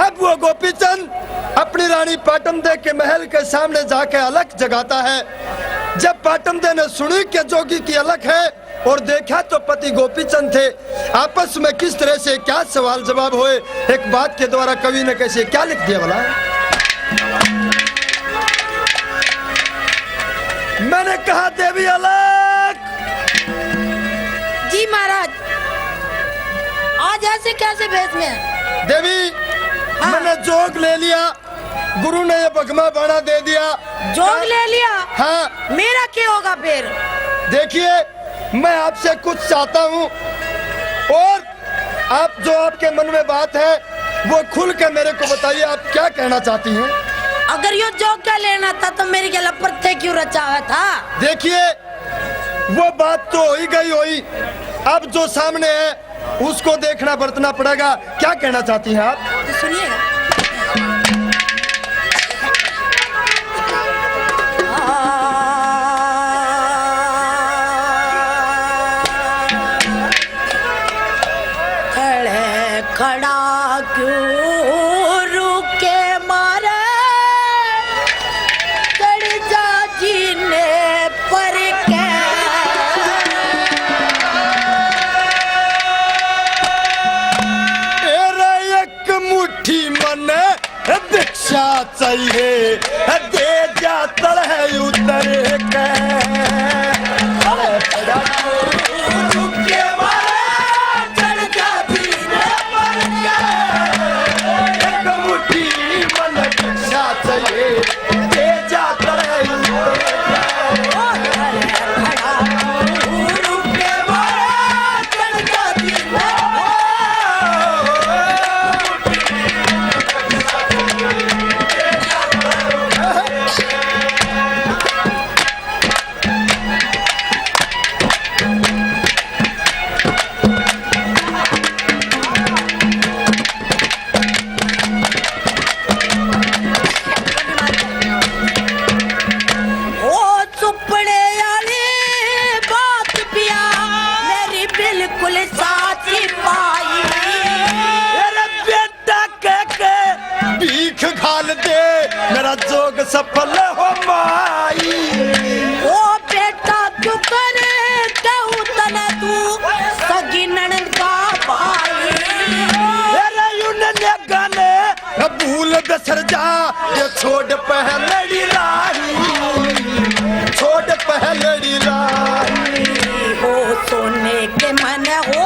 अब वो गोपीचंद अपनी रानी पाटमदे के महल के सामने जाके अलख जगाता है। जब पाटमदे ने सुनी कि जोगी की अलख है और देखा तो पति गोपीचंद थे। आपस में किस तरह से क्या सवाल जवाब हुए, एक बात के द्वारा कवि ने कैसे क्या लिख दिया भला। मैंने कहा देवी अलख। जी महाराज, आज ऐसे कैसे भेष में? देवी हाँ। मैंने जोग ले लिया, गुरु ने ये बगमा बाणा दे दिया। जोग ले लिया? हाँ। मेरा क्या होगा फिर? देखिए, मैं आपसे कुछ चाहता हूँ और आप जो आपके मन में बात है वो खुल के मेरे को बताइए, आप क्या कहना चाहती हैं? अगर ये जोग का लेना था तो मेरी क्या लपरते क्यों रचा था? देखिए, वो बात तो हो ही गई होई, अब जो सामने है उसको देखना बरतना पड़ेगा। क्या कहना चाहती हैं आप? तो सुनिएगा। खड़ा क्यों रुके मारे, कड़जा जीने पर के। तेरा एक मुट्ठी मन भिक्षा चाहिए, दे जाता है उतर के। जोग सफल हो माई। ओ बेटा क्यों करे कहूँ तने तू सगी ननद का भाई। तेरे यूने गाने भूल दसर जा, ये छोड़ पहलड़ी राही, छोड़ पहलड़ी राही। हो सोने के मन हो,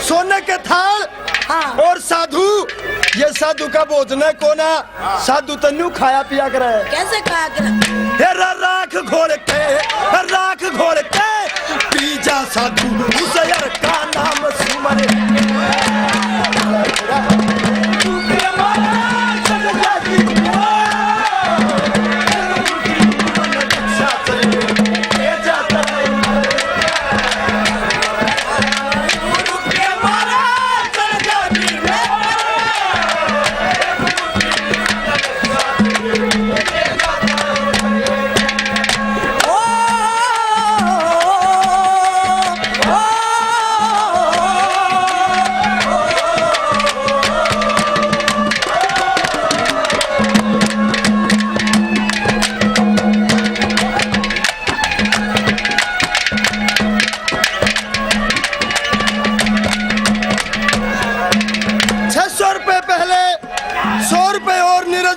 सोने के थाल। हाँ। और साधु, ये साधु का भोजन है कोना, साधु तन्नू खाया पिया करे। कैसे खाया करे? राख घोल के पी जा साधु, उसे यार का नाम सुमरे।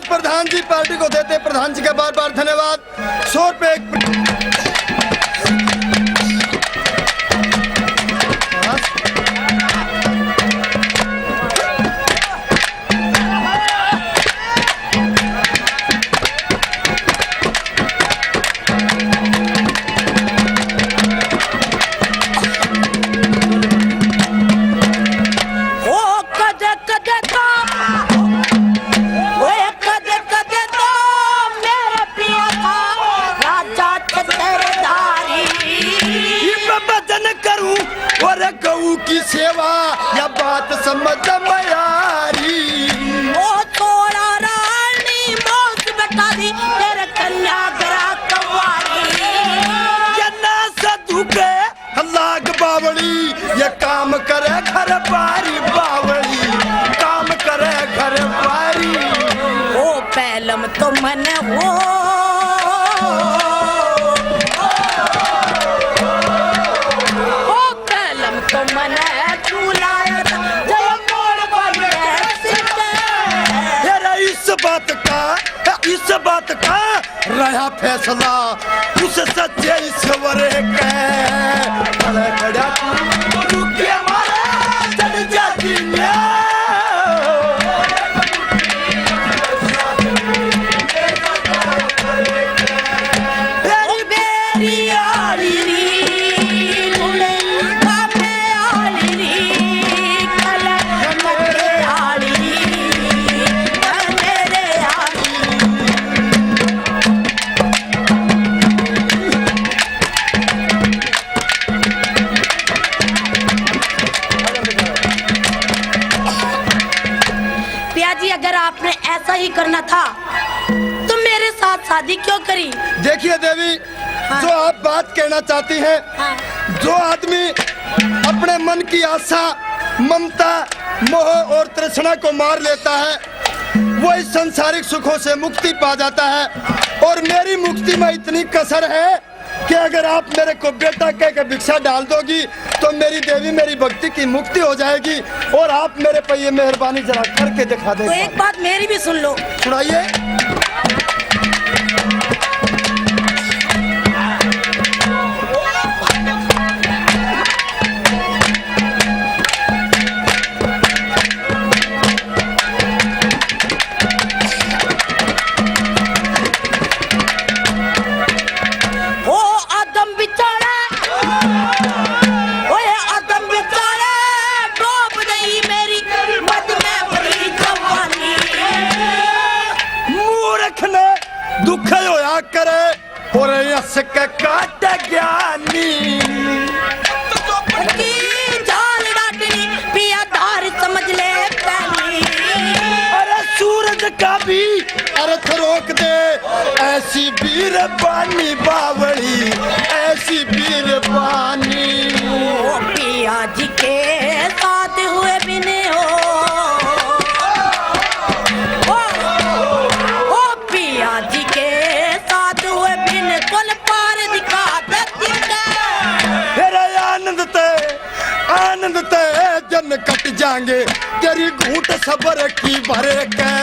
प्रधान जी पार्टी को देते, प्रधान जी का बार बार धन्यवाद। 100 रुपए कदे तो मन हो ओ कलम तो मन चूलाया जय मोड़ बने सिटे तेरा इस बात का रहा फैसला उस सच्चे ईश्वर के भले खड़ा तू के मारे चढ़ जाती अगर आपने ऐसा ही करना था तो मेरे साथ शादी क्यों करी? देखिए देवी, हाँ। जो आप बात कहना चाहती हैं, हाँ। जो आदमी अपने मन की आशा, ममता, मोह और तृष्णा को मार लेता है वो इस सांसारिक सुखों से मुक्ति पा जाता है। और मेरी मुक्ति में इतनी कसर है कि अगर आप मेरे को बेटा कह के भिक्षा डाल दोगी तो मेरी देवी, मेरी भक्ति की मुक्ति हो जाएगी। और आप मेरे पे ये मेहरबानी जरा करके दिखा दें। तो एक बात मेरी भी सुन लो। सुनाइए। दुख होया करे और यस के काट ज्ञानी जाल डाटनी पिया धार समझ ले पैनी। अरे सूरज का भी अर्थ रोक दे ऐसी वीर बानी बावड़ी, ऐसी वीर बानी। ओ पिया जी के साथ हुए बिने हो आनंद ते जन कट जाएंगे तेरी घूट सबर की भरे के।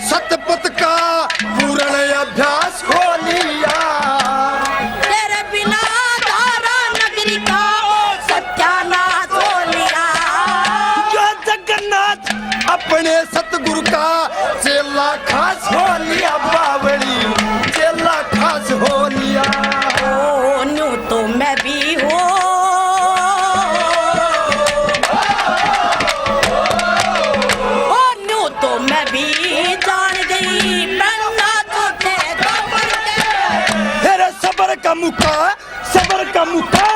सतपथ का पूर्ण अभ्यास हो लिया, तेरे बिना धारा नगरी का सत्यानाश हो लिया। जो जगन्नाथ अपने सतगुरु का चेला खास हो लिया, बावड़ी चेला खास हो लिया। ओ न्यू तो मैं भी हो सबर का मुका